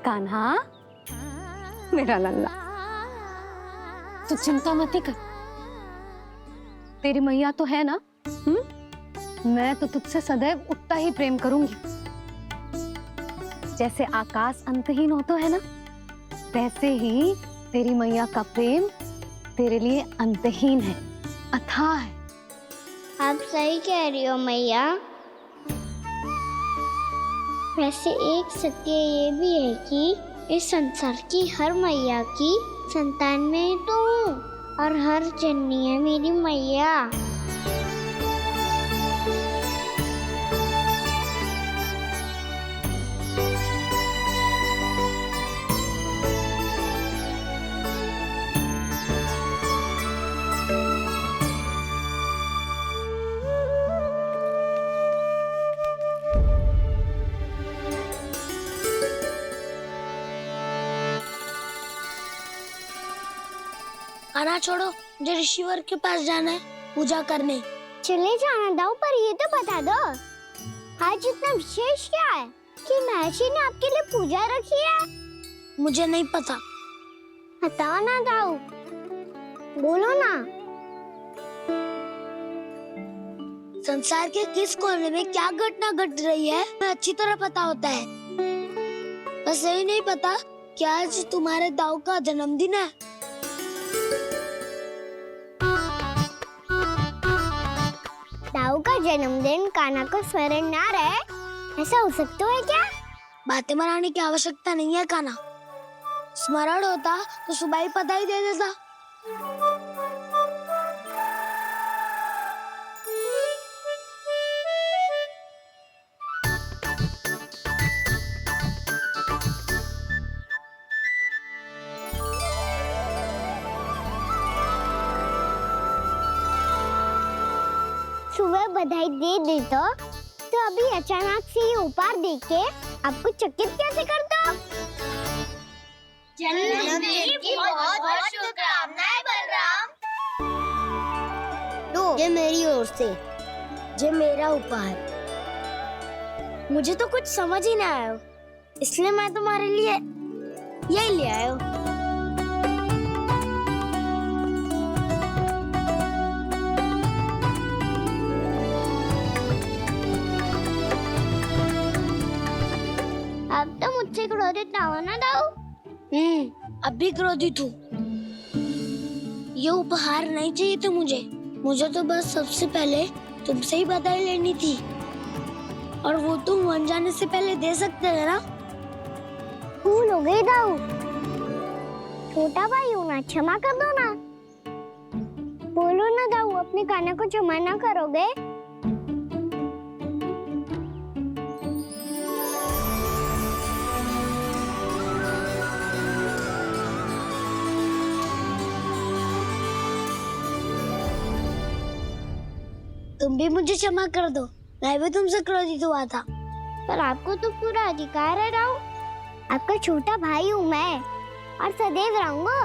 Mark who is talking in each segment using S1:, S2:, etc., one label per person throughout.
S1: कान्हा मेरा लल्ला, तू चिंता मत कर, तेरी मैया तो है ना। मैं तो तुझसे सदैव उतना ही प्रेम करूंगी। जैसे आकाश अंतहीन होता है ना, वैसे ही तेरी मैया का प्रेम तेरे लिए अंतहीन है, अथाह है।
S2: आप सही कह रही हो मैया। वैसे एक सत्य ये भी है कि इस संसार की हर मैया की संतान में तो हूँ, और हर जननी है मेरी मैया।
S3: आना छोड़ो, मुझे ऋषिवर के पास जाना है पूजा करने।
S2: चले जाना दाऊ, पर ये तो बता दो आज इतना विशेष क्या है कि महर्षि ने आपके लिए पूजा रखी है?
S3: मुझे नहीं पता।
S2: बताओ ना दाऊ, बोलो ना।
S3: संसार के किस कोने में क्या घटना घट रही है मैं अच्छी तरह पता होता है। बस यही नहीं पता कि आज तुम्हारे दाऊ का जन्मदिन है।
S2: दाऊ का जन्मदिन कान्हा को स्मरण ना रहे, ऐसा हो सकता है क्या?
S3: बातें बनाने की आवश्यकता नहीं है कान्हा। स्मरण होता तो सुबह ही पता ही दे देता।
S2: सुबह बधाई दे देता तो अभी अचानक से ये उपहार देख के आपको चकित कैसे कर दो?
S4: जन्मदिन की बहुत-बहुत शुभकामनाएं बलराम।
S3: लो, ये मेरी ओर से, ये मेरा उपहार। मुझे तो कुछ समझ ही ना आया, इसलिए मैं तुम्हारे लिए यही ले आया हूँ।
S2: अब तो मुझसे क्रोधित ना हो ना दाऊ।
S3: अब भी क्रोधित हूँ। ये उपहार नहीं चाहिए थे मुझे तो बस सबसे पहले तुमसे ही बधाई लेनी थी, और वो तुम बन जाने से पहले दे सकते थे ना।
S2: भूल हो गई दाऊ, छोटा भाई हूँ ना, क्षमा कर दो ना। बोलो ना दाऊ, अपने कान्हा को क्षमा ना करोगे?
S3: तुम भी मुझे क्षमा कर दो, मैं भी तुमसे क्रोधित हुआ था।
S2: पर आपको तो पूरा अधिकार है दाऊ, आपका छोटा भाई हूँ मैं और सदैव रहूंगा।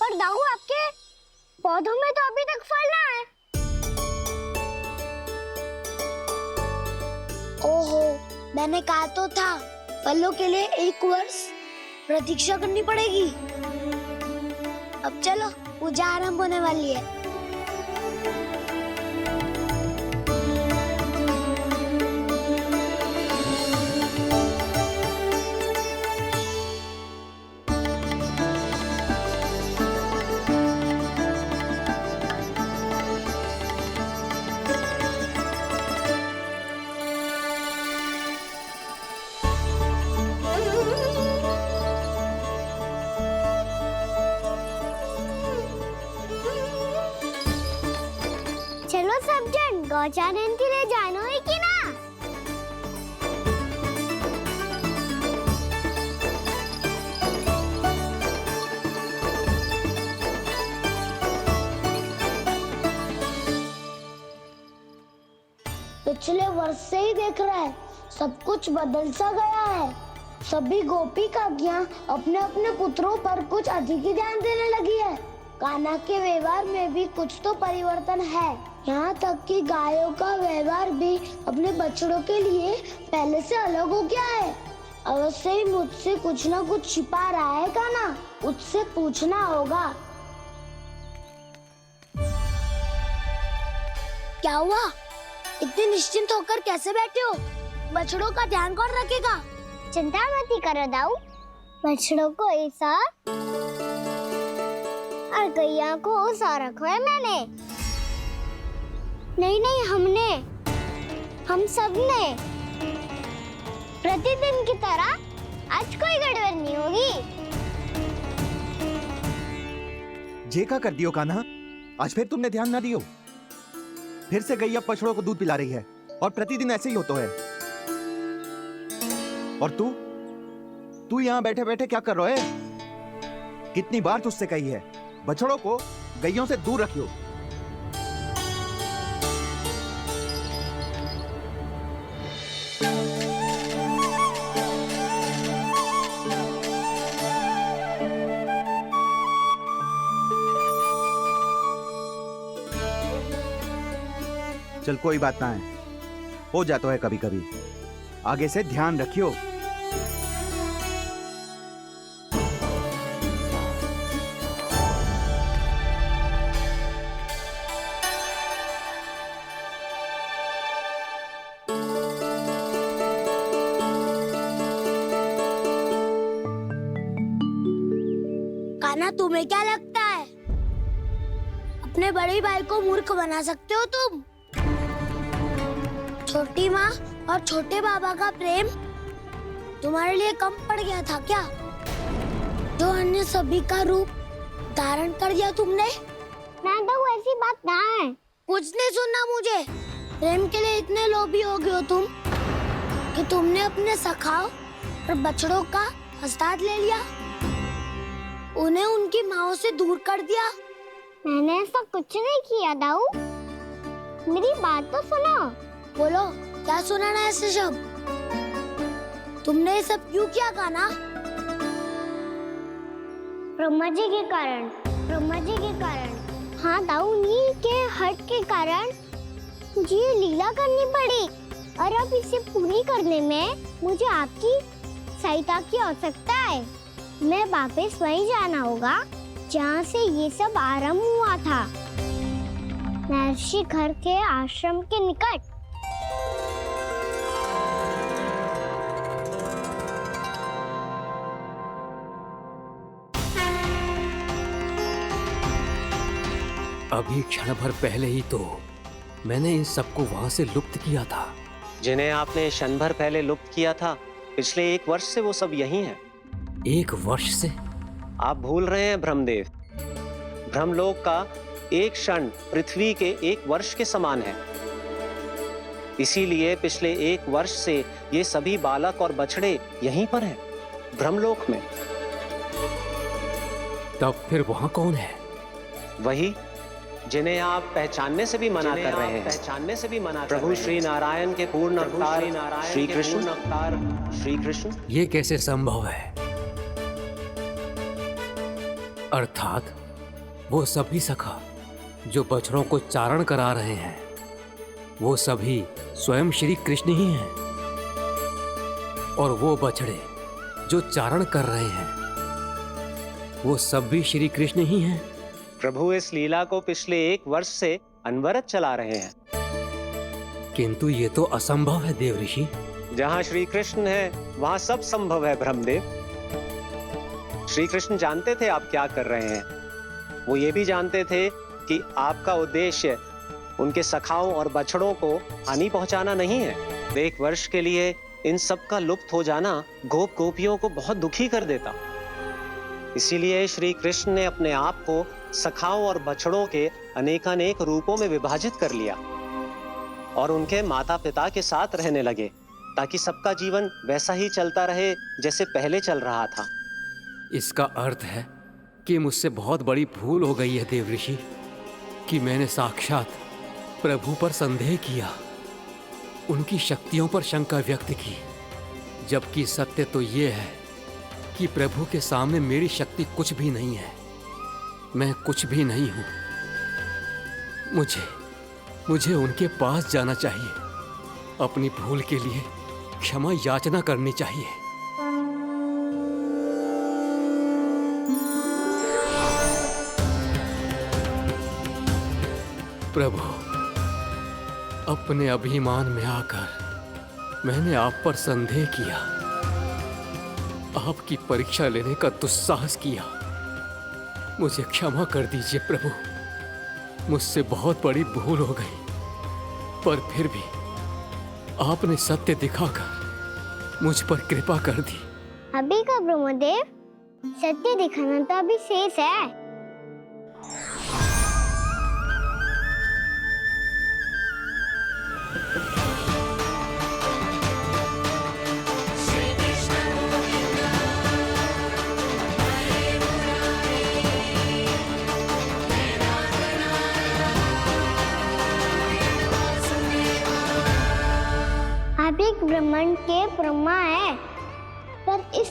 S2: पर दाऊ, आपके पौधों में तो अभी तक फल ना है।
S3: ओहो, मैंने कहा तो था फलों के लिए 1 वर्ष प्रतीक्षा करनी पड़ेगी। अब चलो, पूजा आरंभ होने वाली है।
S2: चलो सब जन गौचारण के लिए जानो है कि ना?
S3: पिछले वर्ष से ही देख रहा है, सब कुछ बदल सा गया है। सभी गोपी काकियां अपने अपने पुत्रों पर कुछ अधिक ही ध्यान देने लगी है।
S2: कान्हा के व्यवहार में भी कुछ तो परिवर्तन है। यहाँ तक कि गायों का व्यवहार भी अपने बछड़ों के लिए पहले से अलग हो गया है। अवश्य ही मुझसे कुछ ना कुछ छिपा रहा है कान्हा, उससे पूछना होगा।
S3: क्या हुआ? इतने निश्चिंत होकर कैसे बैठे हो? बछड़ों का ध्यान कौन रखेगा?
S2: चिंता मत करो दाऊ, बछड़ों को ऐसा और गैया को उसा रखो है मैंने। नहीं हमने, हम सब ने। प्रतिदिन की तरह आज कोई गड़बड़ नहीं होगी।
S5: जे का कर दियो कान्हा, आज फिर तुमने ध्यान ना दियो। फिर से गैया बछड़ों को दूध पिला रही है और प्रतिदिन ऐसे ही होता है। और तू यहाँ बैठे बैठे क्या कर रहा है? कितनी बार तुझसे कही है बछड़ों को गैयों से दूर रखियो। चल कोई बात ना है, हो जाता है कभी कभी। आगे से ध्यान रखियो।
S3: कान्हा, तुम्हें क्या लगता है अपने बड़े भाई को मूर्ख बना सकते हो तुम? छोटी माँ और छोटे बाबा का प्रेम तुम्हारे लिए कम पड़ गया था क्या? जो अन्य सभी का रूप धारण कर दिया तुमने?
S2: ना दाऊ, ऐसी बात ना है।
S3: कुछ नहीं सुनना मुझे। प्रेम के लिए इतने लोभी हो गए हो तुम कि तुमने अपने सखाओ और बछड़ों का हस्ताक्षर ले लिया, उन्हें उनकी माँओं से दूर कर दिया।
S2: मैंने ऐसा कुछ नहीं किया दाऊ, मेरी बात तो सुनो।
S3: बोलो, क्या सुनाना है ऐसे शब्द? तुमने ये सब क्यों किया कान्हा?
S2: ब्रह्मा जी के कारण, ब्रह्मा जी के कारण। हाँ दाऊ, नील के हट के कारण मुझे ये लीला करनी पड़ी, और अब इसे पूरी करने में मुझे आपकी सहायता की आवश्यकता है। मैं वापस वहीं जाना होगा जहाँ से ये सब आरंभ हुआ था, महर्षि घर के आश्रम के निकट।
S6: अभी क्षण भर पहले ही तो मैंने इन सबको वहां से लुप्त किया था।
S7: जिन्हें आपने क्षण भर पहले लुप्त किया था, पिछले 1 वर्ष से वो सब यहीं हैं।
S6: 1 वर्ष से?
S7: आप भूल रहे हैं ब्रह्मदेव। ब्रह्मलोक का एक क्षण पृथ्वी के 1 वर्ष के समान है। इसीलिए पिछले 1 वर्ष से ये सभी बालक और बछड़े यहीं पर हैं, ब्रह्मलोक में।
S6: तब फिर वहां कौन है?
S7: वही जिन्हें आप पहचानने से भी मना कर रहे हैं, प्रभु श्री नारायण के पूर्ण अवतार श्री कृष्ण।
S6: ये कैसे संभव है? अर्थात वो सभी सखा जो बछड़ों को चारण करा रहे हैं, वो सभी स्वयं श्री कृष्ण ही हैं, और वो बछड़े जो चारण कर रहे हैं, वो सब भी श्री कृष्ण ही हैं।
S7: प्रभु इस लीला को पिछले 1 वर्ष से अनवरत चला रहे हैं।
S6: किंतु ये तो असंभव है देव ऋषि।
S7: जहाँ श्री कृष्ण है वहाँ सब संभव है ब्रह्मदेव। श्री कृष्ण जानते थे आप क्या कर रहे हैं। वो ये भी जानते थे कि आपका उद्देश्य उनके सखाओं और बछड़ों को हानि पहुंचाना नहीं है। 1 वर्ष के लिए इन सब का लुप्त हो जाना गोप गोपियों को बहुत दुखी कर देता। इसीलिए श्री कृष्ण ने अपने आप को सखाओं और बछड़ों के अनेकानेक रूपों में विभाजित कर लिया और उनके माता पिता के साथ रहने लगे, ताकि सबका जीवन वैसा ही चलता रहे जैसे पहले चल रहा था।
S6: इसका अर्थ है कि मुझसे बहुत बड़ी भूल हो गई है देव ऋषि, कि मैंने साक्षात प्रभु पर संदेह किया, उनकी शक्तियों पर शंका व्यक्त की, जबकि सत्य तो ये है कि प्रभु के सामने मेरी शक्ति कुछ भी नहीं है। मैं कुछ भी नहीं हूं। मुझे उनके पास जाना चाहिए। अपनी भूल के लिए क्षमा याचना करनी चाहिए। प्रभु, अपने अभिमान में आकर मैंने आप पर संदेह किया, आपकी परीक्षा लेने का दुस्साहस किया। मुझे क्षमा कर दीजिए प्रभु, मुझसे बहुत बड़ी भूल हो गई। पर फिर भी आपने सत्य दिखाकर मुझ पर कृपा कर दी।
S2: अभी का ब्रह्मदेव, सत्य दिखाना तो अभी शेष है। आप एक ब्रह्मांड के ब्रह्मा है, पर इस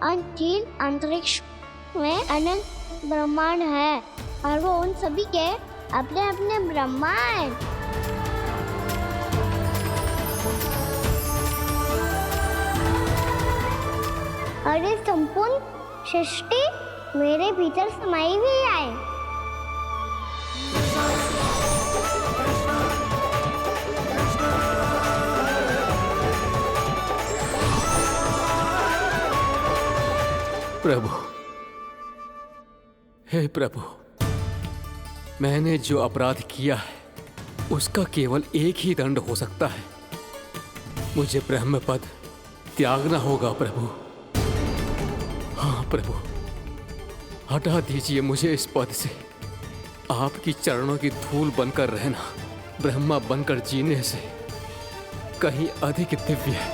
S2: अनंत अंतरिक्ष में अनंत ब्रह्मांड है और वो उन सभी के अपने अपने ब्रह्मा हैं। और ये संपूर्ण सृष्टि मेरे भीतर समाई हुई है।
S6: प्रभु, हे प्रभु, मैंने जो अपराध किया है उसका केवल एक ही दंड हो सकता है। मुझे ब्रह्म पद त्यागना होगा प्रभु। हाँ प्रभु, हटा दीजिए मुझे इस पद से। आपकी चरणों की धूल बनकर रहना ब्रह्मा बनकर जीने से कहीं अधिक दिव्य है।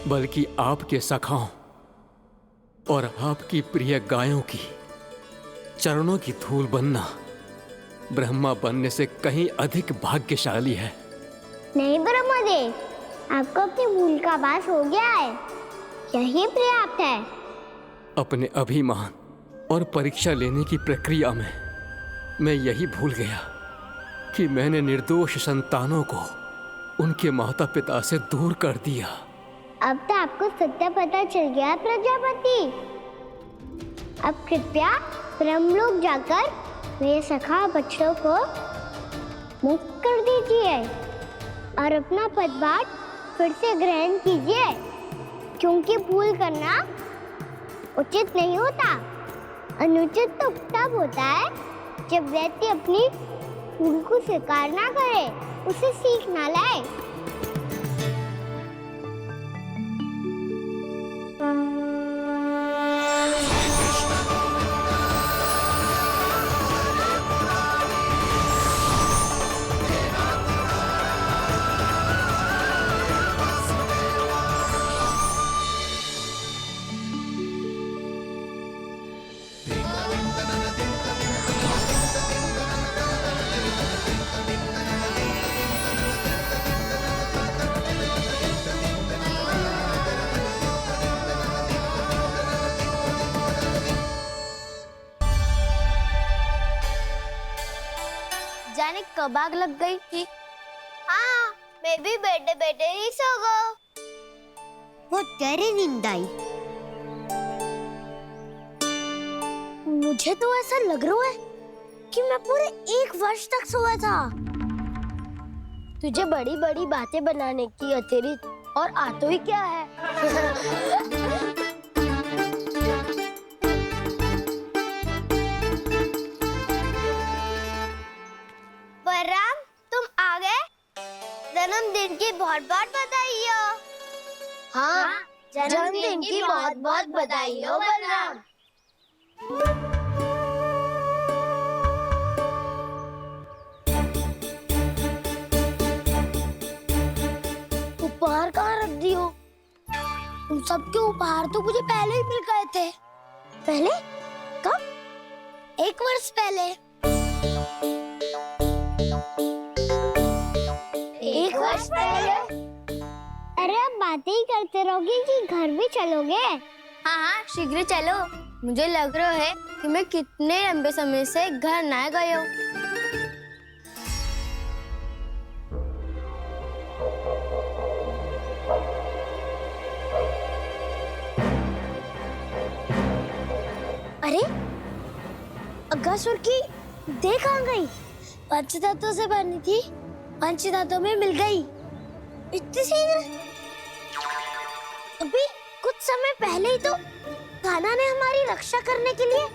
S6: बल्कि आपके सखाओं और आपकी प्रिय गायों की चरणों की धूल बनना ब्रह्मा बनने से कहीं अधिक भाग्यशाली है।
S2: नहीं ब्रह्मदेव, आपको अपनी भूल का आभास हो गया है, यही पर्याप्त है।
S6: अपने अभिमान और परीक्षा लेने की प्रक्रिया में मैं यही भूल गया कि मैंने निर्दोष संतानों को उनके माता पिता से दूर कर दिया।
S2: अब तो आपको सत्य पता चल गया प्रजापति। अब कृपया ब्रह्मलोक जाकर मेरे सखा बच्चों को मुक्त कर दीजिए और अपना पदभार फिर से ग्रहण कीजिए, क्योंकि भूल करना उचित नहीं होता। अनुचित तो तब होता है जब व्यक्ति अपनी भूल को स्वीकार ना करे, उसे सीख ना लाए।
S3: जाने कब आग लग गई थी।
S4: हाँ, मैं भी बैठे बैठे ही सो गया।
S2: बहुत गहरी नींद आई।
S3: मुझे तो ऐसा लग रहा है कि मैं पूरे 1 वर्ष तक सोया था। तुझे बड़ी बड़ी बातें बनाने की अतिरिक्त और आता ही क्या है।
S4: बलराम, तुम आ गए? जन्मदिन की बहुत बहुत बधाई हो।
S3: हाँ,
S4: जन्मदिन की बहुत बहुत बधाई हो बलराम।
S3: उपहार कहाँ रख दी हो? तुम सबके उपहार तो मुझे पहले ही मिल गए थे। पहले? कब? 1 वर्ष पहले।
S4: 1 वर्ष पहले?
S2: अरे अब बातें ही करते रहोगे कि घर भी चलोगे?
S4: हाँ हाँ, शीघ्र चलो। मुझे लग रहा है कि मैं कितने लंबे समय से घर ना गई हूँ।
S3: अरे अगासुर की देख कहाँ गई? पंचतत्वों से बनी थी, पंचतत्वों में मिल गई। इतनी सी अभी कुछ समय पहले ही तो कान्हा ने हमारी रक्षा करने के लिए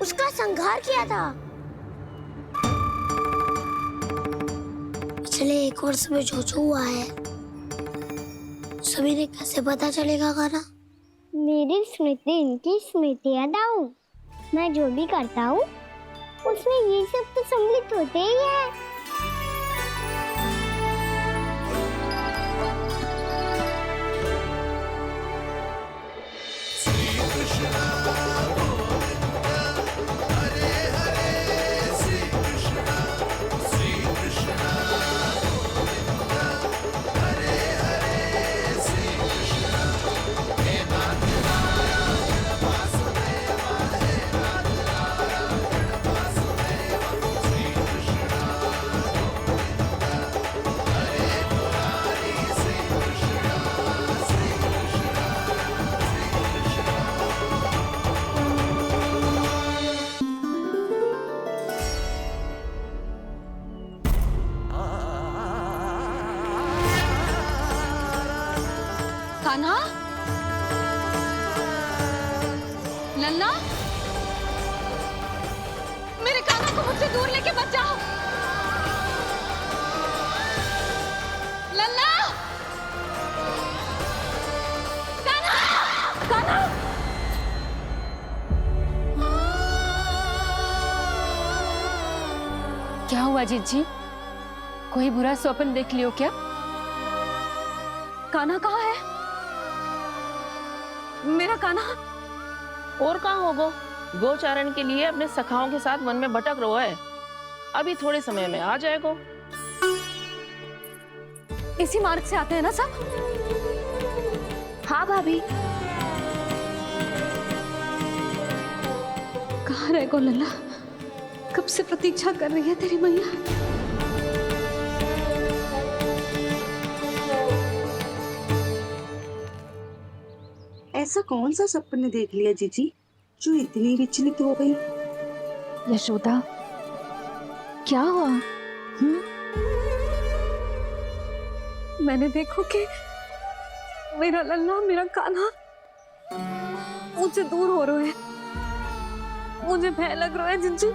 S3: उसका संहार किया था। पिछले 1 वर्ष में जो जो हुआ है सभी ने कैसे पता चलेगा कान्हा?
S2: मेरी स्मृति इनकी स्मृति है दाऊ। मैं जो भी करता हूँ उसमें ये सब तो सम्मिलित होते ही है।
S1: कान्हा, लल्ला, मेरे कान्हा को मुझसे दूर लेके मत जाओ। लल्ला, कान्हा, कान्हा। क्या हुआ जीजी? कोई बुरा स्वप्न देख लियो क्या? कान्हा कहाँ है? मेरा कान्हा?
S8: और कहाँ होगो? गोचारण के लिए अपने सखाओं के साथ वन में भटक रहो है। अभी थोड़े समय में आ जाएगो।
S1: इसी मार्ग से आते हैं ना सब?
S8: हाँ भाभी।
S1: कहाँ रह गो लल्ला? कब से प्रतीक्षा कर रही है तेरी मैया।
S9: ऐसा कौन सा सपने देख लिया जीजी जो इतनी विचलित हो गई?
S1: यशोदा, क्या हुआ? मैंने देखो कि मेरा लल्ला, मेरा कान्हा मुझसे दूर हो रहे हैं। मुझे भय लग रहा है जीजी,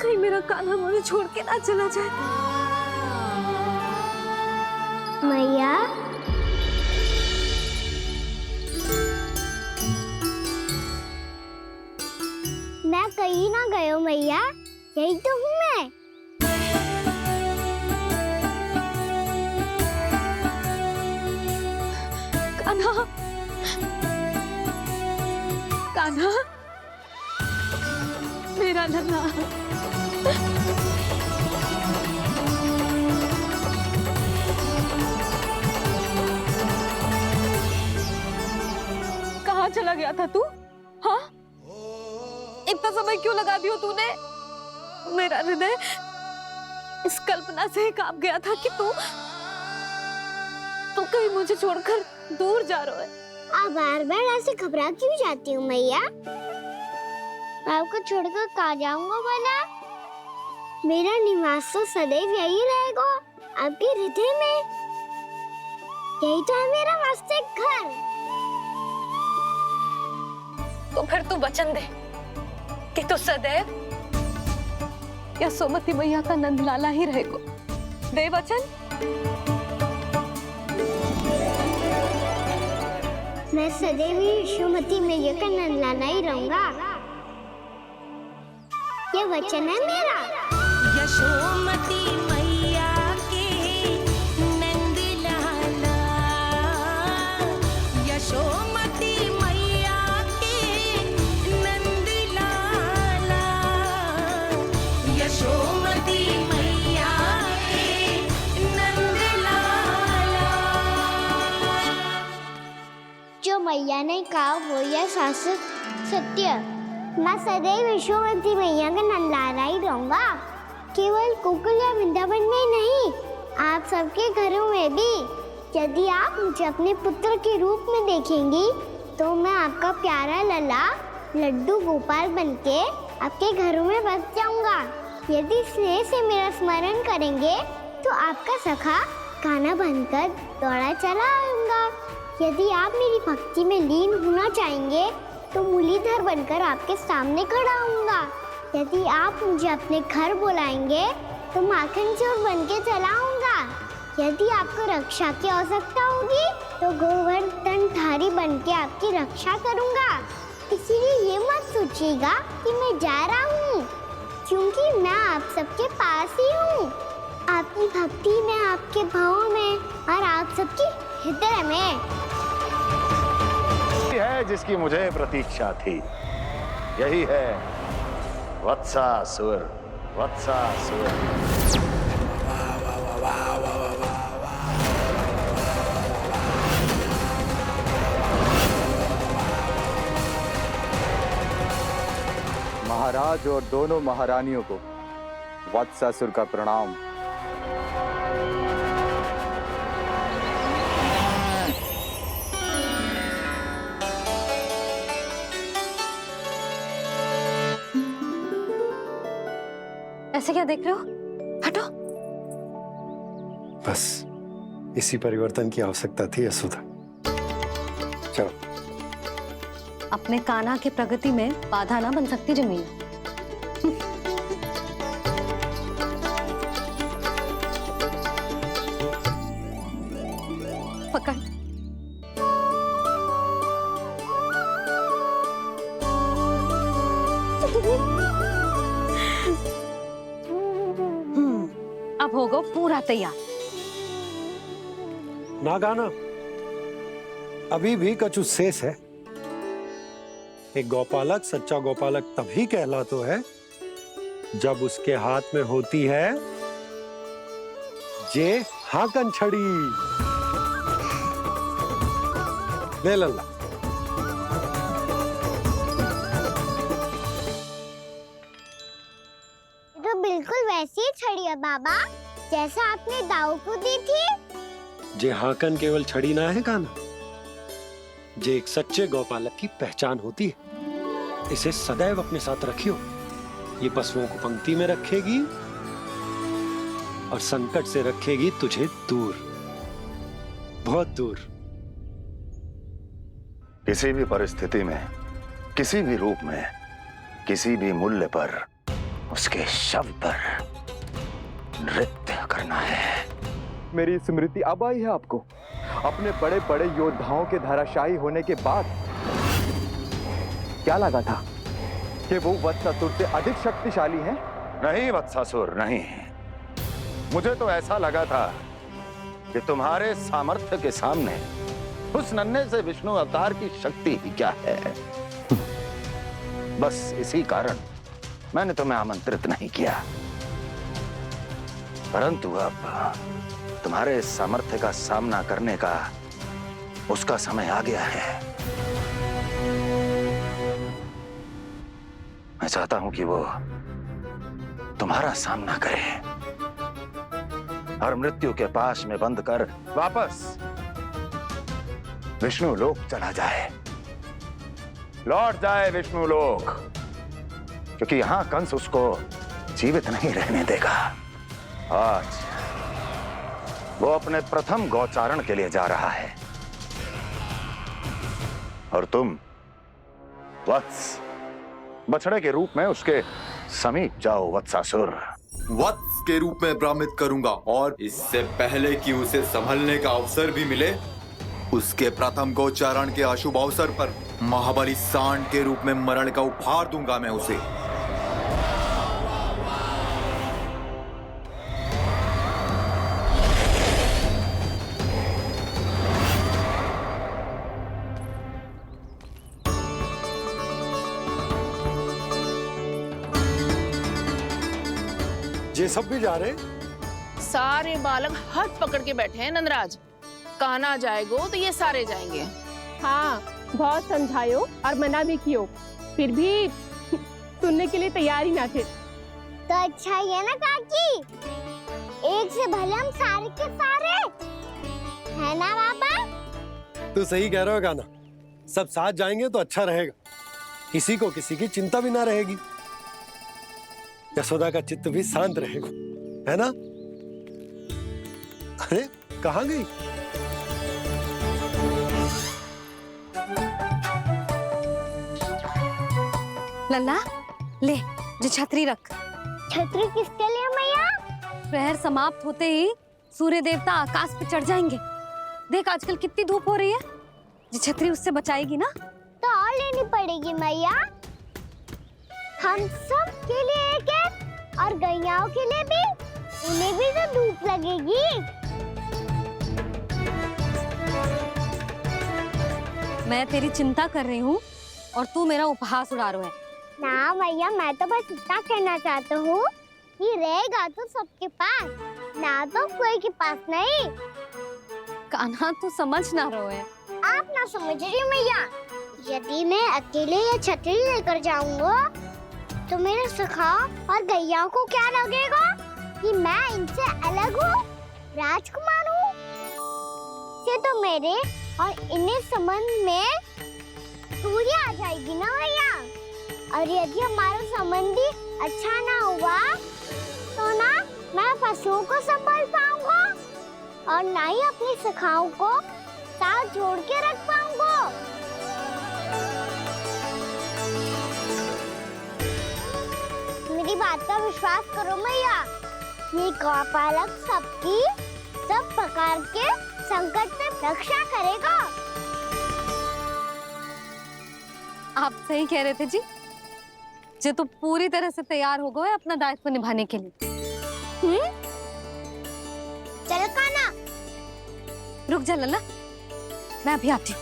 S1: कहीं मेरा कान्हा मुझे छोड़ के ना चला जाए।
S2: मैया, मैं कहीं ना गई हूँ मैया, यही तो हूँ मैं।
S1: कान्हा, कान्हा, मेरा लल्ला। कहाँ चला गया था तू? हाँ, इतना समय क्यों लगा दिया तूने? मेरा हृदय इस कल्पना से ही कांप गया था कि तू कहीं मुझे छोड़कर दूर जा रहा है।
S2: आप बार बार ऐसे घबरा क्यों जाती हूँ मैया? आपको छोड़कर कहाँ जाऊंगा भला? मेरा निवास तो सदैव यही रहेगा, आपके हृदय में। यही तो है मेरा वास्तविक घर।
S1: तो फिर तू वचन दे कि तू सदैव यशोमती मैया का नंदलाला ही रहेगा। दे वचन।
S2: मैं सदैव यशोमती मैया का नंदलाला ही रहूंगा, ये वचन है मेरा।
S10: यशोमती मैया के नंदलाला, यशोमती मैया के नंदलाला, यशोमती मैया के नंदलाला।
S2: जो मैया ने कहा वो यह शाश्वत सत्य, मैं सदैव यशोमती मैया का नंदलाला ही रहूंगा। केवल गोकुल या वृंदावन में नहीं, आप सबके घरों में भी। यदि आप मुझे अपने पुत्र के रूप में देखेंगी तो मैं आपका प्यारा लला लड्डू गोपाल बनके आपके घरों में बस जाऊंगा। यदि स्नेह से मेरा स्मरण करेंगे तो आपका सखा गाना बनकर दौड़ा चला आऊंगा। यदि आप मेरी भक्ति में लीन होना चाहेंगे तो मुरलीधर बनकर आपके सामने खड़ा होऊंगा। यदि आप मुझे अपने घर बुलाएंगे तो माखन चोर बनके चला आऊंगा। यदि आपको रक्षा की आवश्यकता होगी तो गोवर्धनधारी बनके आपकी रक्षा करूंगा। इसीलिए ये मत सोचिएगा कि मैं जा रहा हूँ, क्योंकि मैं आप सबके पास ही हूँ, आपकी भक्ति में, आपके भाव में और आप सबके हृदय में।
S11: है जिसकी मुझे प्रतीक्षा थी, यही है वत्सासुर। वत्सासुर
S12: महाराज और दोनों महारानियों को वत्सासुर का प्रणाम।
S1: ऐसे क्या देख रहे हो? हटो।
S13: बस इसी परिवर्तन की आवश्यकता थी यशोदा। चलो।
S1: अपने कान्हा की प्रगति में बाधा ना बन सकती जमीला। पकड़। अब होगा पूरा तैयार।
S13: ना गाना, अभी भी कछु शेष है। एक गौपालक सच्चा गौपालक तभी कहलाता है जब उसके हाथ में होती है जे हाकन छड़ी। ले लल्ला।
S2: तो बिल्कुल वैसी ही छड़ी है बाबा, जैसा आपने दाऊ को दी थी।
S13: जे हाकन केवल छड़ी ना है कान्हा, जे एक सच्चे गौपालक की पहचान होती है। इसे सदैव अपने साथ रखियो। ये पशुओं को पंक्ति में रखेगी और संकट से रखेगी तुझे दूर, बहुत दूर।
S11: किसी भी परिस्थिति में, किसी भी रूप में, किसी भी मूल्य पर उसके शव पर नृत्य करना है।
S12: मेरी स्मृति अब आई है आपको? अपने बड़े बड़े योद्धाओं के धराशायी होने के बाद क्या लगा था कि वो वत्सासुर से अधिक शक्तिशाली हैं?
S11: नहीं वत्सासुर, नहीं। मुझे तो ऐसा लगा था कि तुम्हारे सामर्थ्य के सामने उस नन्हे से विष्णु अवतार की शक्ति ही क्या है। बस इसी कारण मैंने तुम्हें आमंत्रित नहीं किया। परंतु अब तुम्हारे सामर्थ्य का सामना करने का उसका समय आ गया है। मैं चाहता हूं कि वो तुम्हारा सामना करे और मृत्यु के पाश में बंद कर वापस विष्णु लोक चला जाए, लौट जाए विष्णु लोक, क्योंकि यहां कंस उसको जीवित नहीं रहने देगा। आज वो अपने प्रथम गौचारण के लिए जा रहा है और तुम वत्स बछड़े के रूप में उसके समीप जाओ। वत्सासुर
S14: वत्स के रूप में भ्रमित करूंगा और इससे पहले कि उसे संभलने का अवसर भी मिले, उसके प्रथम गोचारण के अशुभ अवसर पर महाबली सांड के रूप में मरण का उपहार दूंगा मैं उसे।
S13: ये सब भी जा रहे?
S8: सारे बालक हाथ पकड़ के बैठे हैं नंदराज। कान्हा जाएगो तो ये सारे जाएंगे।
S15: हाँ, बहुत समझायो और मना भी कियो, फिर भी सुनने के लिए तैयार ही ना थे।
S2: तो अच्छा ही है ना काकी, एक से भले हम सारे के सारे है ना पापा।
S13: तू सही कह रहा है गाना, सब साथ जाएंगे तो अच्छा रहेगा, किसी को किसी की चिंता भी ना रहेगी, यशोदा का चित्त भी शांत रहेगा, है ना? अरे कहाँ गई?
S1: लल्ला ले, जो छतरी रख।
S2: छतरी किसके लिए मैया?
S1: प्रहर समाप्त होते ही सूर्य देवता आकाश पे चढ़ जाएंगे। देख आजकल कितनी धूप हो रही है, जो छतरी उससे बचाएगी ना।
S2: तो और लेनी पड़ेगी मैया, हम सब के लिए एक एक, और गैयाओं के लिए भी, उन्हें भी तो धूप लगेगी।
S1: मैं तेरी चिंता कर रही हूँ और तू मेरा उपहास उड़ा रहा है।
S2: ना मैया, मैं तो बस इतना कहना चाहता हूँ कि रहेगा तो सबके पास, ना तो कोई के पास नहीं।
S1: कान्हा तू समझ ना रहो है।
S2: आप ना समझ रही मैया, यदि मैं अकेले ये छतरी लेकर जाऊंगा तो मेरे सखा और गैयाओं को क्या लगेगा कि मैं इनसे अलग हूँ, राजकुमार हूँ। ये तो मेरे और इन्हें संबंध में दूरी आ जाएगी ना भैया। और यदि हमारा संबंध ही अच्छा ना हुआ तो ना मैं पशुओं को संभाल पाऊंगा और ना ही अपनी सखाओं को साथ जोड़ के रख पाऊंगा। मेरी बात का विश्वास करो मैया, ये गौपालक सबकी सब प्रकार के संकट से रक्षा करेगा।
S1: आप सही कह रहे थे जी, जो तो पूरी तरह से तैयार हो गए अपना दायित्व निभाने के लिए।
S2: चल कान्हा,
S1: रुक जा लल्ला, मैं अभी आती हूँ।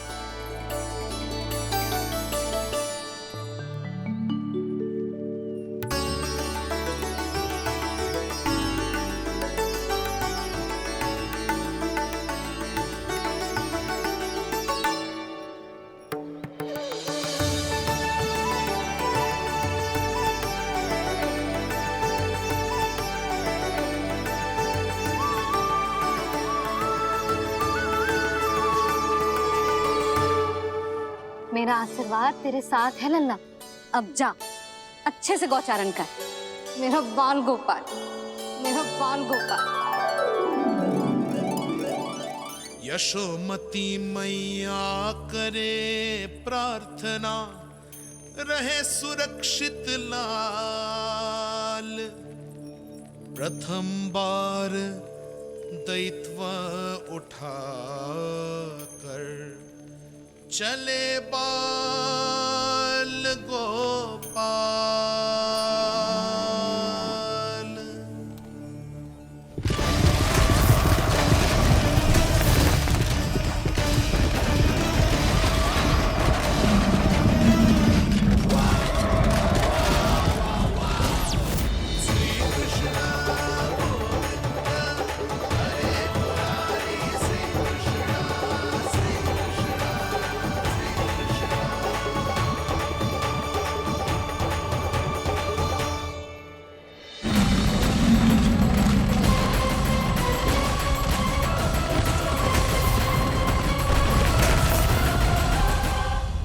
S1: मेरा आशीर्वाद तेरे साथ है लल्ला। अब जा, अच्छे से गौचारण कर। मेरा बाल गोपाल, मेरा बाल गोपाल।
S16: यशोमती मैया करे प्रार्थना, रहे सुरक्षित लाल। प्रथम बार दैत्व उठा कर चले बाल गोपाल।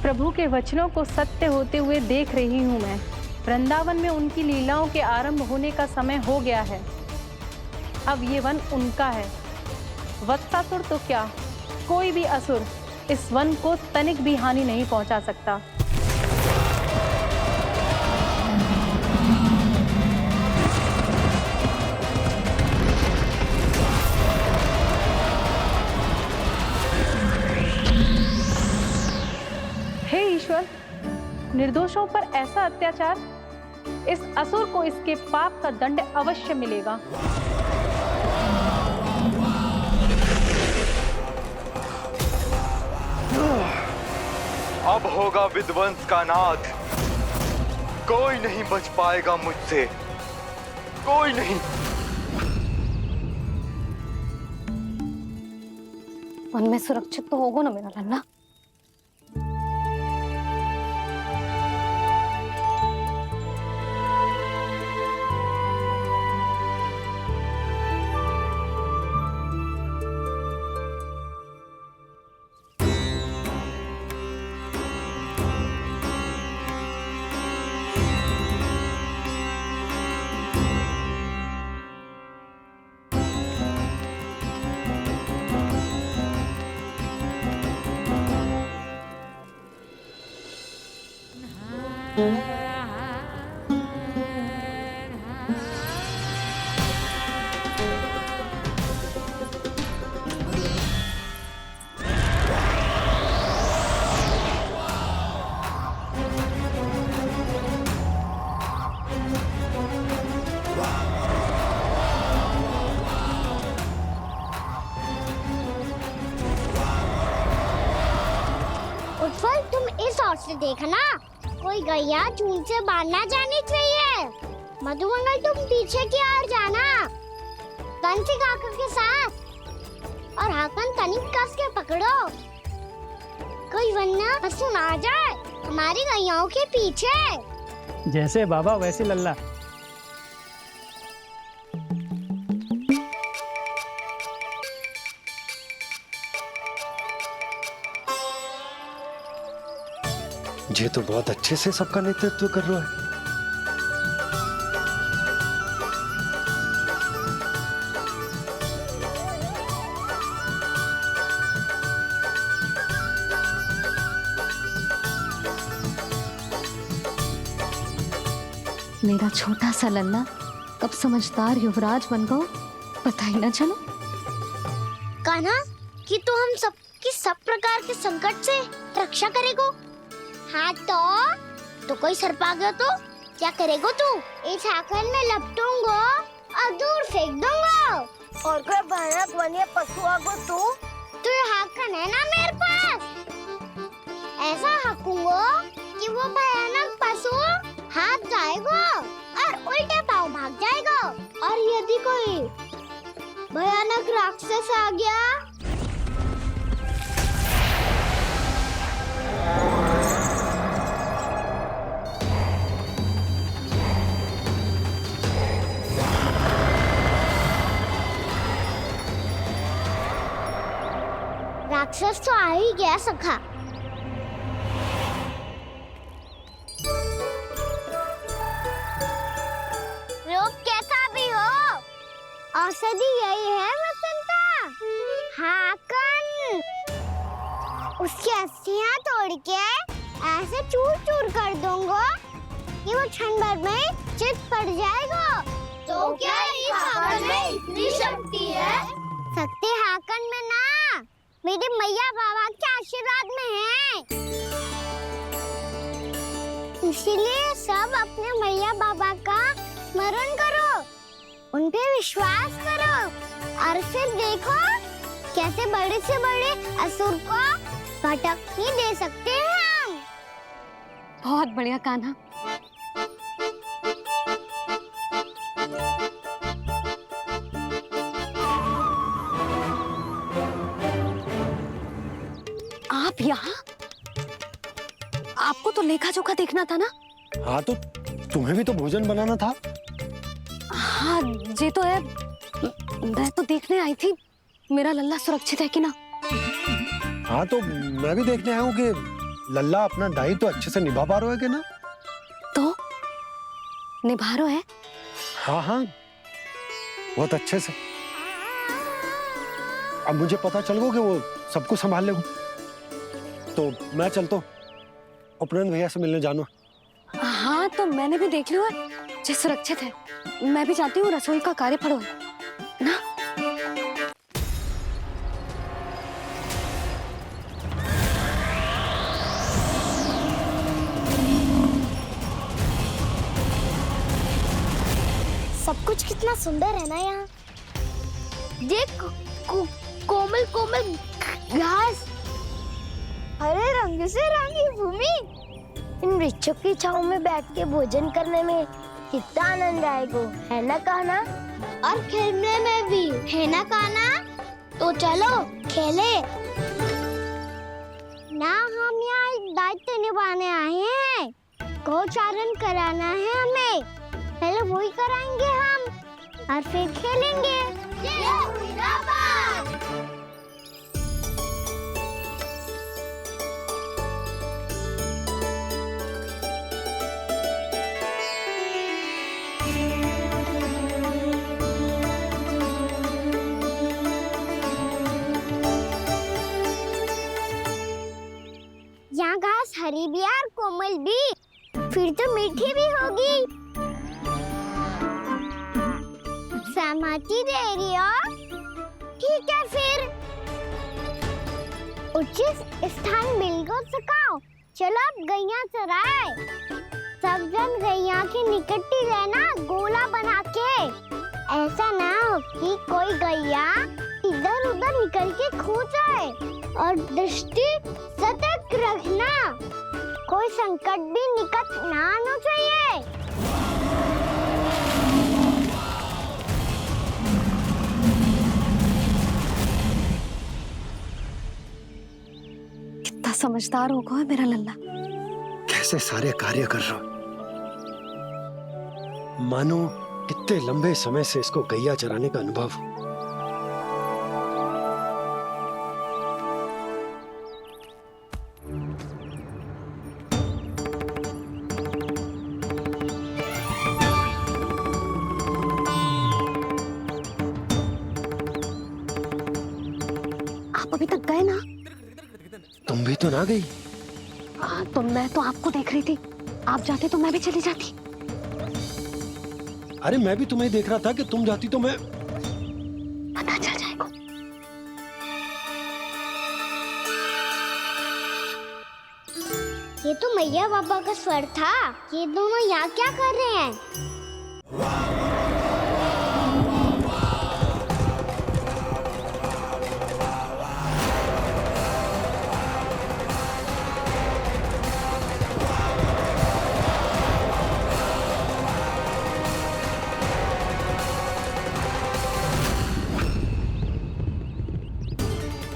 S15: प्रभु के वचनों को सत्य होते हुए देख रही हूँ मैं। वृंदावन में उनकी लीलाओं के आरंभ होने का समय हो गया है। अब ये वन उनका है। वत्सासुर तो क्या, कोई भी असुर इस वन को तनिक भी हानि नहीं पहुंचा सकता। हे ईश्वर, निर्दोषों पर ऐसा अत्याचार, इस असुर को इसके पाप का दंड अवश्य मिलेगा।
S12: अब होगा विध्वंस का नाद। कोई नहीं बच पाएगा मुझसे, कोई नहीं।
S1: वन में सुरक्षित तो होगा ना मेरा लल्ला?
S2: उत्पल, तुम इस ओर से देखना, कोई गैया चून से बाहर ना जानी चाहिए। मधुमंगल, तुम पीछे की ओर जाना, कंसी काका के साथ, और हाकन तनिक कस के पकड़ो, कोई वरना पशु ना आ जाए हमारी गैयाओं के पीछे।
S17: जैसे बाबा वैसे लल्ला।
S13: ये तो बहुत अच्छे से सबका नेतृत्व कर रहा है।
S1: मेरा छोटा सा लल्ला कब समझदार युवराज बन गो पता ही ना चलो।
S2: कान्हा, कि तू हम सब की सब प्रकार के संकट से रक्षा करेगो। हाँ तो कोई सर्प आ गया तो क्या करेगो तू? इस हाकन में लपटूंगो और दूर फेंक दूंगा। और कोई भयानक वन्य पशु आगो तो ये हाकन है ना मेरे पास, ऐसा हाकूंगो कि वो भयानक पशु हाथ जाएगा और उल्टे पाँव भाग जाएगा। और यदि कोई भयानक राक्षस आ गया राक्षस तो आ ही गया सखा। रोग कैसा भी हो, औषधि यही है वतन का। हाकन उसकी अस्थियां तोड़ के ऐसे चूर चूर कर दूंगा कि वो क्षण भर में चित पड़ जाएगा।
S4: तो क्या इस हाकन में इतनी शक्ति है?
S2: शक्ति हाकन में ना, मेरे मैया बाबा के आशीर्वाद में है। इसीलिए सब अपने मैया बाबा का स्मरण करो, उन पे विश्वास करो, और फिर देखो कैसे बड़े से बड़े असुर को भटकने दे सकते हैं हम।
S1: बहुत बढ़िया कान्हा। आप यहाँ? आपको तो लेखा जोखा देखना था ना?
S13: हाँ तो तुम्हें भी तो भोजन बनाना था।
S1: हाँ ये तो है, मैं तो देखने आई थी मेरा लल्ला सुरक्षित है कि ना।
S13: हाँ तो मैं भी देखने आया हूँ कि लल्ला अपना दायित्व तो अच्छे से निभा पा रहा है कि ना।
S1: तो निभा रहा है?
S13: हाँ हाँ बहुत अच्छे से। अब मुझे पता चल गया कि वो सब कुछ संभाल लेगा, तो मैं चलता हूँ, उपनंद भैया से मिलने जाना।
S1: हाँ तो मैंने भी देख लिया जो सुरक्षित है। मैं भी चाहती हूँ रसोई का कार्य पड़ो ना।
S2: सब कुछ कितना सुंदर है ना यहाँ। देख कोमल कोमल घास, हरे रंग से रंगी भूमि। इन वृक्षों की छांव में बैठ के भोजन करने में कितना आनंद आएगा, है ना कान्हा? और खेलने में भी, है ना कान्हा? तो चलो खेले ना। हम यहाँ एक दायित्व निभाने आए हैं, गोचारण कराना है हमें। पहले वही कराएंगे हम और फिर खेलेंगे। यहाँ घास हरी भी और कोमल भी। फिर तो मीठी भी होगी। सहमति दे रही हो? ठीक है फिर। उचित स्थान बिल्कुल सिखाओ। चलो अब गैया चराए। सब जन गैया के निकट ही रहना, गोला बना के। ऐसा ना हो कि कोई गैया इधर उधर निकल के खो जाए। और दृष्टि सतर्क रखना, कोई संकट भी निकट ना आना चाहिए।
S1: कितना समझदार होगा है मेरा लल्ला।
S13: कैसे सारे कार्य कर रहा, मानो कितने लंबे समय से इसको गैया चराने का अनुभव हो।
S1: आप अभी तक गए ना?
S13: तुम भी तो ना गई।
S1: तो मैं तो आपको देख रही थी। आप जाते तो मैं भी चली जाती।
S13: अरे मैं भी तुम्हें देख रहा था कि तुम जाती तो मैं।
S1: पता चल जाएगा।
S2: ये तो मैया बाबा का स्वर था। ये दोनों यहाँ क्या कर रहे हैं?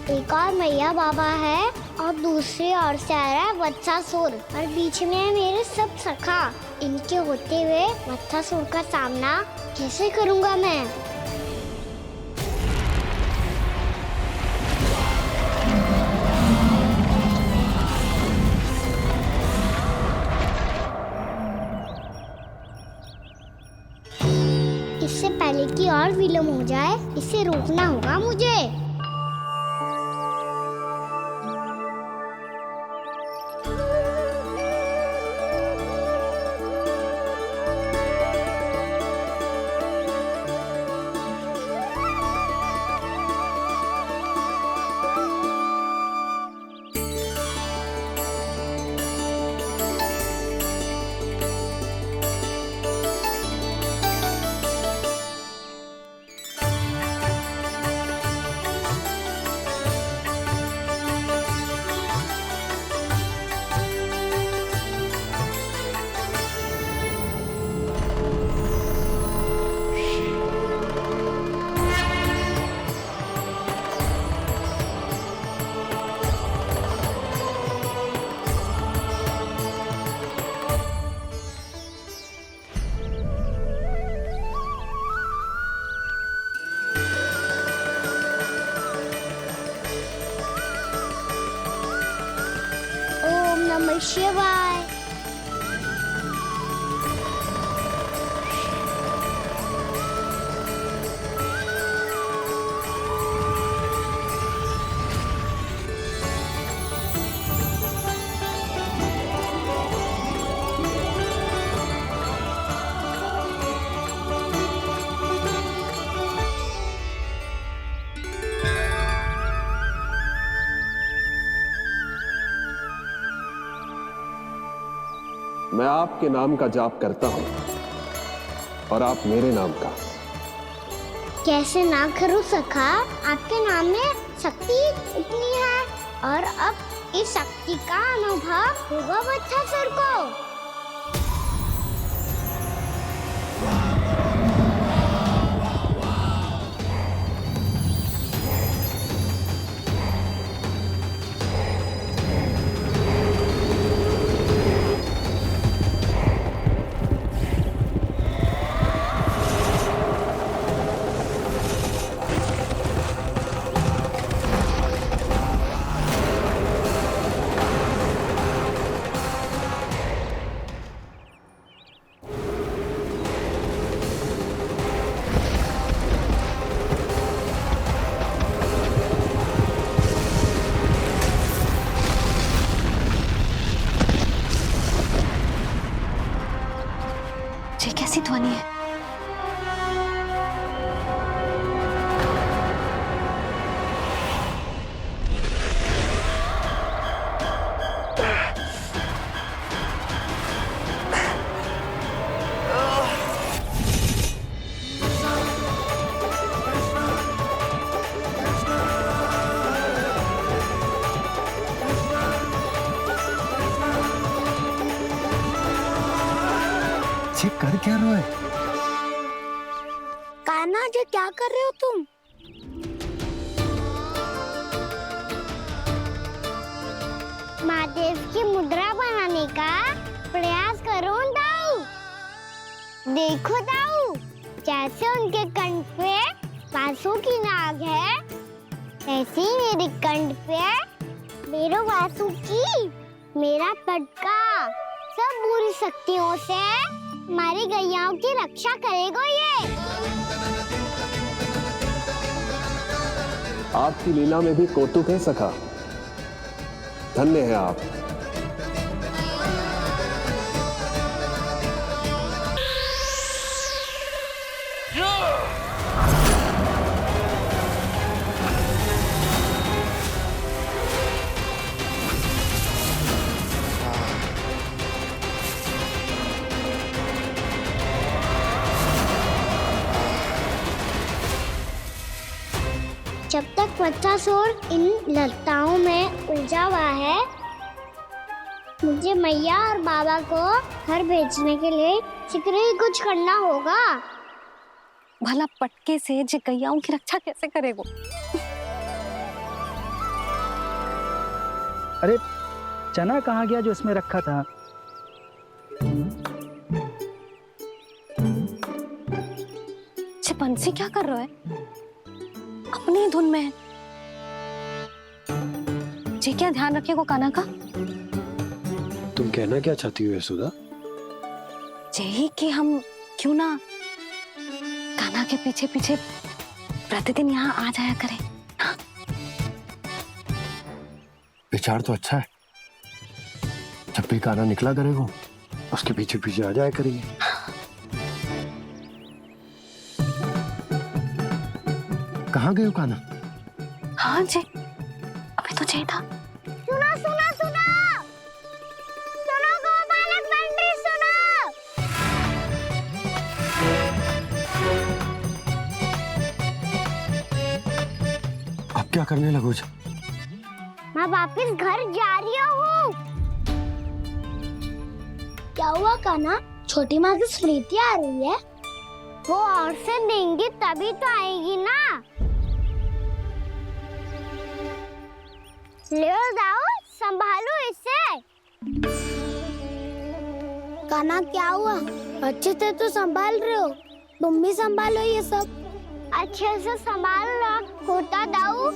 S2: एक और मैया बाबा है और दूसरी ओर से आ रहा है वत्सासुर और बीच में है मेरे सब सखा। इनके होते हुए वत्सासुर का सामना कैसे करूंगा मैं? इससे पहले कि और विलम्ब हो जाए, इसे रोकना होगा मुझे। नमः शिवाय।
S17: मैं आपके नाम का जाप करता हूं और आप मेरे नाम का।
S2: कैसे ना करूं सखा, आपके नाम में शक्ति इतनी है और अब इस शक्ति का अनुभव होगा वत्सासुर को।
S13: ये कर क्या रहे हो?
S2: कान्हा जी क्या कर रहे हो तुम? महादेव की मुद्रा बनाने का प्रयास करो दाऊ। देखो दाऊ, जैसे उनके कंठ पे वासु की नाग है, ऐसे ही मेरे कंठ पे मेरे वासु की मेरा पटका सब बुरी शक्तियों से हमारी गैयाओं की रक्षा करेगा ये।
S17: आपकी लीला में भी कौतुक है सखा। धन्य है आप।
S2: जब तक वत्सासुर इन लताओं में उलझा हुआ है, मुझे मैया और बाबा को घर भेजने के लिए शीघ्र ही कुछ करना होगा।
S1: भला पटके से जे गैयाओं की रक्षा कैसे करेगो?
S18: अरे चना कहाँ गया जो इसमें रखा था?
S1: बंसी क्या कर रहा है? अपनी धुन में है। जी क्या ध्यान रखेगो कान्हा का?
S13: तुम कहना क्या चाहती हो यशोदा?
S1: यही कि हम क्यों ना कान्हा के पीछे पीछे प्रतिदिन यहाँ आ जाया करें। हाँ?
S13: विचार तो अच्छा है। जब भी कान्हा निकला करेगा उसके पीछे पीछे आ जाया करेंगे। कहाँ गए हो कान्हा?
S1: हाँ जी, अभी तो चाहिए था।
S2: सुनो सुनो सुनो सुनो गोपालक मंत्री सुनो।
S13: अब क्या करने लगोगे?
S2: मैं वापस घर जा रही हूँ। क्या हुआ कान्हा? छोटी माँ की स्मृति आ रही है। वो और से देंगी तभी तो आएगी ना। ले जाओ, संभालो इसे। कान्हा क्या हुआ? अच्छे से तो संभाल रहे हो, तुम भी संभालो ये सब। अच्छे से संभाल रहा होता दाऊ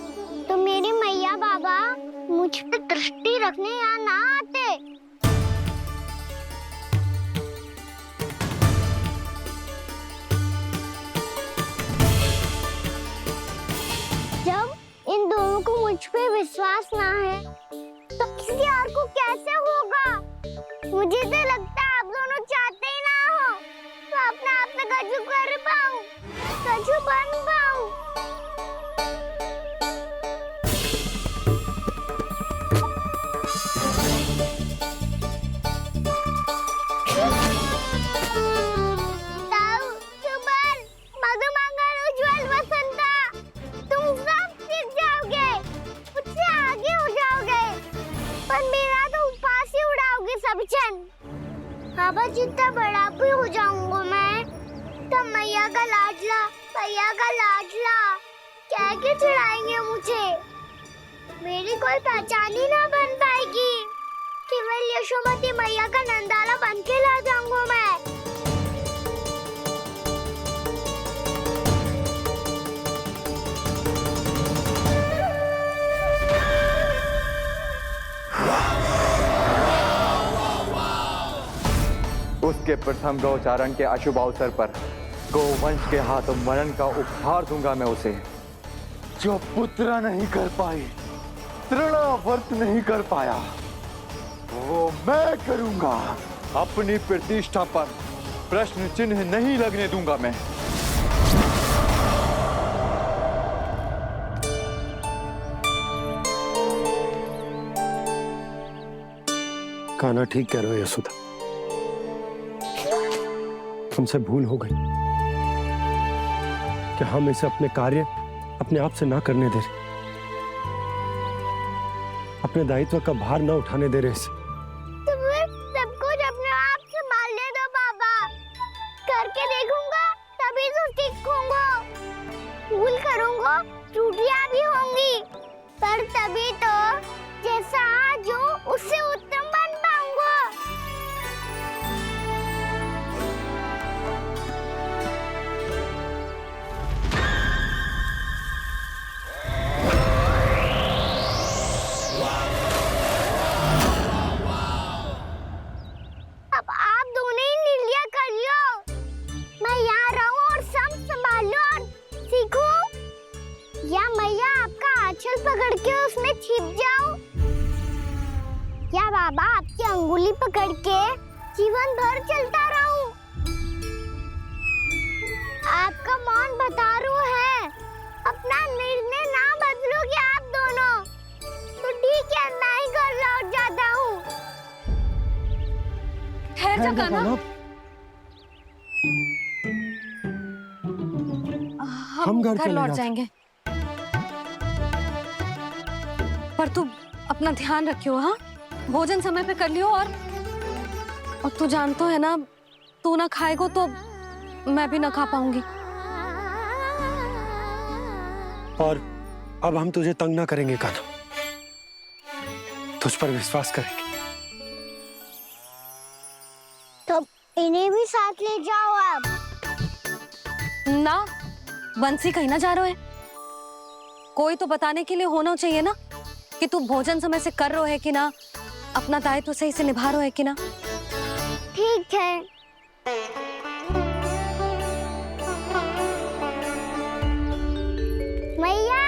S2: तो मेरी मैया बाबा मुझ पे दृष्टि रखने यहाँ ना आते। जब इन दोनों को मुझ पे विश्वास ना है तो किसी और को कैसे होगा? मुझे तो लगता है आप दोनों चाहते ही ना हो तो अपने आप में गजू कर पाऊं, गजू बन पाऊं। बाबा जितना बड़ा भी हो जाऊंगा मैं तब मैया का लाडला कह के चिढ़ाएंगे मुझे। मेरी कोई पहचान ही ना बन पाएगी। केवल यशोमती मैया का नंदाला बन के ला जाऊंगा मैं।
S14: उसके प्रथम गौचारण के अशुभ अवसर पर गोवंश के हाथों मरण का उपहार दूंगा मैं उसे। जो पुत्र नहीं कर पाई, तृणावर्त नहीं कर पाया, वो मैं करूंगा। अपनी प्रतिष्ठा पर प्रश्न चिन्ह नहीं लगने दूंगा मैं।
S13: कान्हा ठीक कह रहे हो यशोदा, हमसे भूल हो गई कि हम इसे अपने कार्य अपने आप से ना करने दे रहे, अपने दायित्व का भार ना उठाने दे रहे इसे।
S2: तो फिर सब कुछ अपने आप संभालने दो बाबा। त्रुटियां भी होंगी, पर तभी तो जैसा आज हूँ उससे उत्तम बन पाऊंगा। अब आप दोनों ही लीला कर लो, मैं यहाँ रहूं और सब संभालूं और सीखूं, या मैया आपका आंचल पकड़ के उसमें छिप जाऊं, या बाबा आपकी अंगुली पकड़ के जीवन भर चलता रहूं। आपका मौन बतारू है, अपना निर्णय ना बदलोगे आप दोनों तो ठीक है, मैं ही घर लौट जाता हूँ।
S1: ठहर जा कान्हा, हम घर लौट जाएंगे, पर तू अपना ध्यान रखियो। हाँ, भोजन समय पे कर लियो, और तू जानतो है ना, तू ना खाएगो तो मैं भी ना खा पाऊंगी।
S13: और अब हम तुझे तंग ना करेंगे कान्हा, तुझ पर विश्वास करेंगे।
S2: तो इन्हें भी साथ ले जाओ आप।
S1: ना, बंसी कहीं ना जा रहे है, कोई तो बताने के लिए होना चाहिए ना कि तू भोजन समय से कर रहे है कि ना, अपना दायित्व सही से निभा रहे है कि ना।
S2: ठीक है। मैया,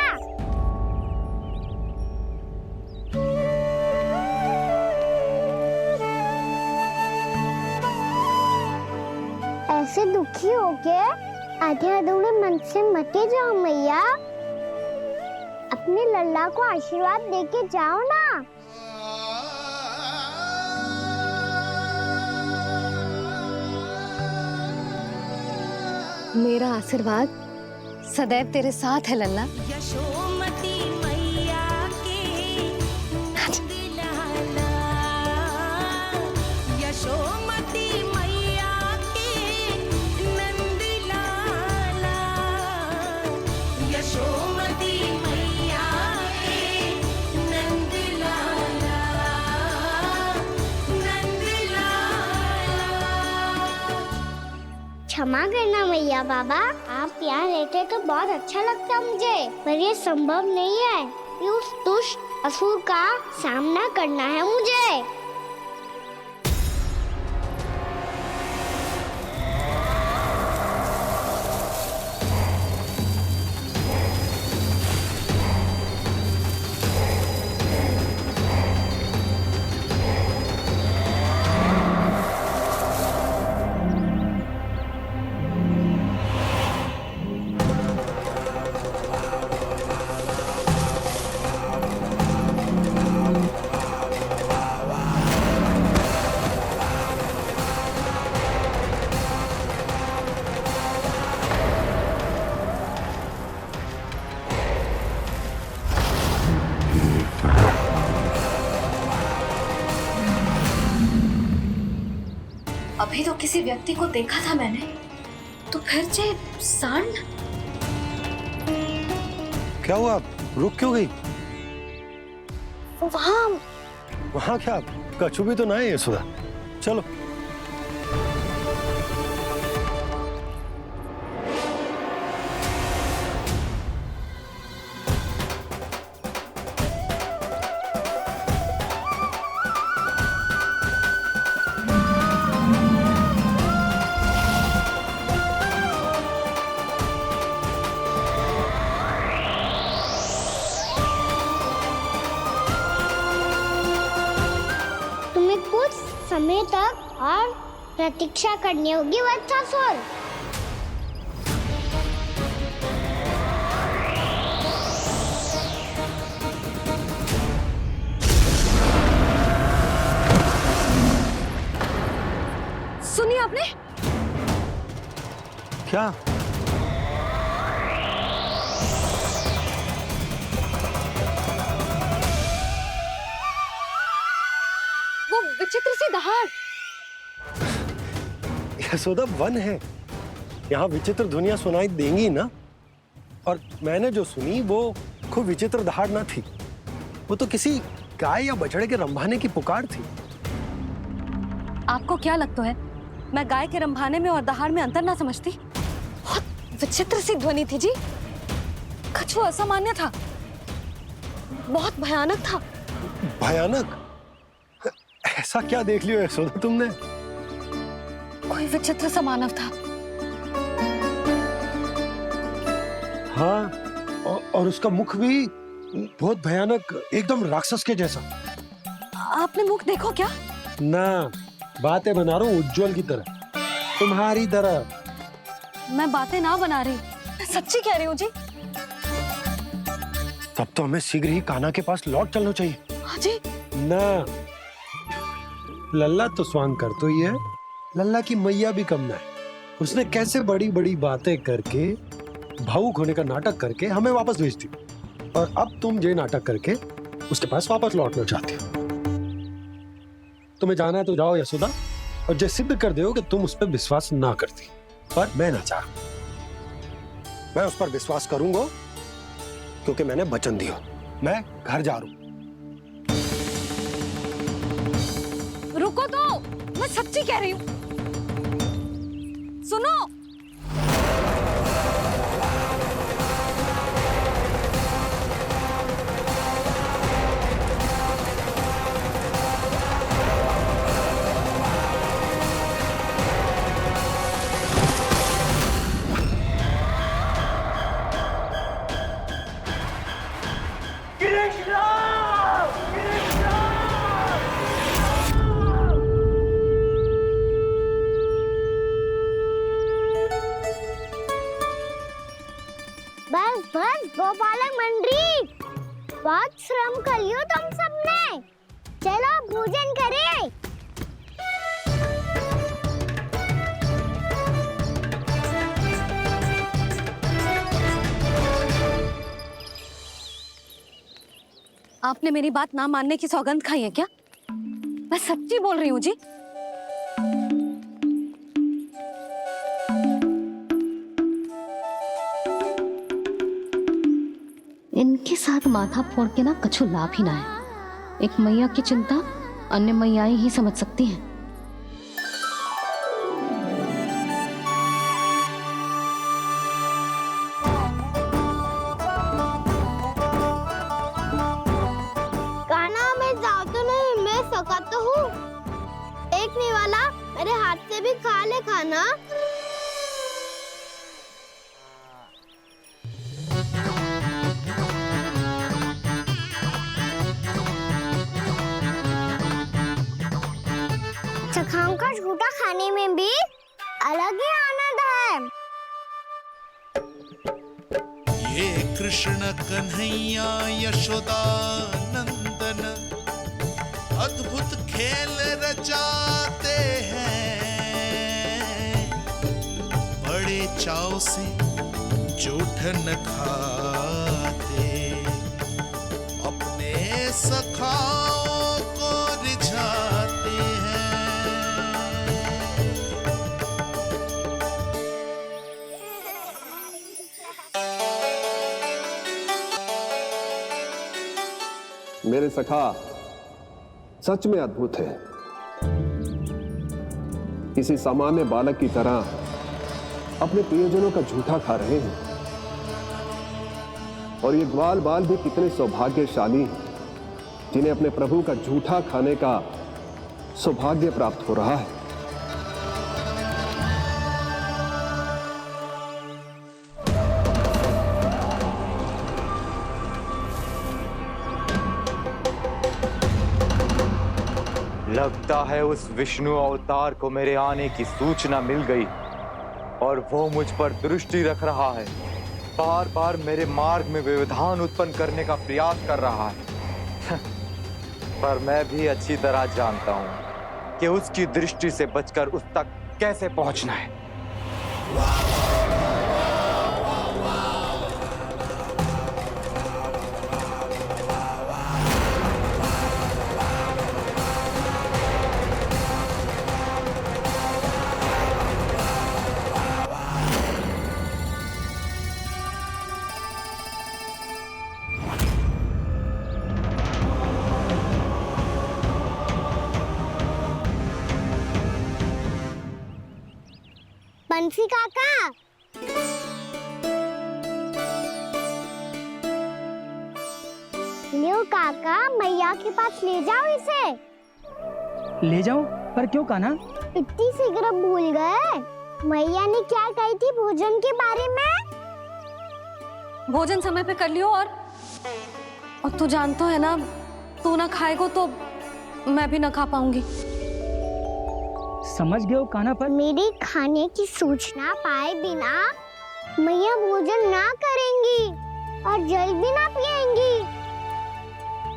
S2: ऐसे दुखी होके आधे अधूरे मन से मत जाओ मैया, अपने लल्ला को आशीर्वाद देके जाओ ना।
S1: मेरा आशीर्वाद सदैव तेरे साथ है लल्ला।
S10: यशोमती मैया के नंद लाला, यशोमती मैया के नंद लाला, यशोमती मैया के नंद लाला, नंद लाला।
S2: क्षमा करना मैया बाबा, आप यहाँ रहते तो बहुत अच्छा लगता मुझे, पर ये संभव नहीं है, ये उस दुष्ट असुर का सामना करना है मुझे।
S1: अभी तो किसी व्यक्ति को देखा था मैंने, तो फिर से सांड।
S13: क्या हुआ, रुक क्यों गई? वहाँ क्या, कछु भी तो ना है यशोदा, चलो।
S2: कुछ समय तक और प्रतीक्षा करनी होगी वत्सासुर।
S1: सुनिए आपने
S13: क्या?
S1: वो विचित्र सी दहाड़।
S13: यशोदा वन है, यहाँ विचित्र ध्वनियां सुनाई देंगी ना। और मैंने जो सुनी वो खूब विचित्र दहाड़ ना थी, वो तो किसी गाय या बछड़े के रंभाने की पुकार थी।
S1: आपको क्या लगता है मैं गाय के रंभाने में और दहाड़ में अंतर ना समझती? बहुत विचित्र सी ध्वनि थी जी। कछु असामान्य था, बहुत भयानक था।
S13: भयानक? ऐसा क्या देख लियो यशोदा तुमने?
S1: कोई विचित्र सा मानव था।
S13: हाँ, और उसका मुख भी बहुत भयानक, एकदम राक्षस के जैसा।
S1: आपने मुख देखो क्या?
S13: ना, बातें बना रहा हूँ उज्जवल की तरह, तुम्हारी तरह।
S1: मैं बातें ना बना रही, मैं सच्ची कह रही हूँ जी।
S13: तब तो हमें शीघ्र ही कान्हा के पास लौट चलना चाहिए।
S1: हाँ जी।
S13: ना, लल्ला तो स्वांग कर तो ही है, लल्ला की मैया भी कम ना है। उसने कैसे बड़ी बड़ी बातें करके, भावुक होने का नाटक करके हमें वापस भेज दी, और अब तुम ये नाटक करके उसके पास वापस लौटना चाहती हो। तुम्हें जाना है तो जाओ यशोदा, और ये सिद्ध कर दो कि तुम उस पर विश्वास ना करती। पर मैं ना चाह, मैं उस पर विश्वास करूंगा क्योंकि मैंने वचन दिया। मैं घर जा रहा हूं।
S1: रुको तो, मैं सच्ची कह रही हूँ। सुनो।
S2: बस बस गोपालक मंडली, बहुत श्रम कर लियो तुम सबने। चलो भोजन करें।
S1: आपने मेरी बात ना मानने की सौगंध खाई है क्या? मैं सच्ची बोल रही हूँ जी। इनके साथ माथा फोड़ के ना कछु लाभ ही ना है। एक मैया की चिंता अन्य मैयाएं ही समझ सकती हैं।
S2: कान्हा मैं जाओ तो नहीं, मैं सका तो हूँ। एक नहीं वाला मेरे हाथ से भी खा ले खाना। सखाओं का झूठा खाने में भी अलग ही आनंद है।
S16: ये कृष्ण कन्हैया यशोदा नंदन अद्भुत खेल रचाते हैं, बड़े चाव से जूठन खाते, अपने सखाओं को रिझाते हैं।
S17: मेरे सखा सच में अद्भुत है। किसी सामान्य बालक की तरह अपने प्रियजनों का झूठा खा रहे हैं, और ये ग्वाल बाल भी कितने सौभाग्यशाली हैं जिन्हें अपने प्रभु का झूठा खाने का सौभाग्य प्राप्त हो रहा है।
S14: लगता है उस विष्णु अवतार को मेरे आने की सूचना मिल गई और वो मुझ पर दृष्टि रख रहा है। बार बार मेरे मार्ग में व्यवधान उत्पन्न करने का प्रयास कर रहा है। पर मैं भी अच्छी तरह जानता हूं कि उसकी दृष्टि से बचकर उस तक कैसे पहुंचना है।
S2: बंसी काका। लियो काका, मैया के पास ले जाओ इसे।
S18: ले जाओ? पर क्यों कान्हा?
S2: इतनी शीघ्र भूल गए? मैया ने क्या कही थी भोजन के बारे में?
S1: भोजन समय पे कर लियो। और तू जानता है ना, तू ना खाएगा तो मैं भी ना खा पाऊंगी।
S18: समझ गए हो कान्हा? पर
S2: मेरी खाने की सूचना पाए बिना मैया भोजन ना करेंगी और जल भी ना पिएंगी।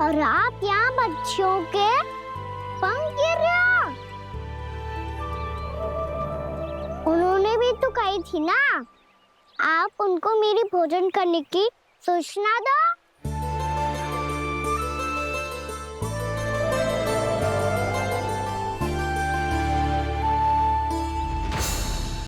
S2: और आप यहाँ बच्चों के पंख गिर रहे हो। उन्होंने भी तो कही थी ना, आप उनको मेरी भोजन करने की सूचना दो।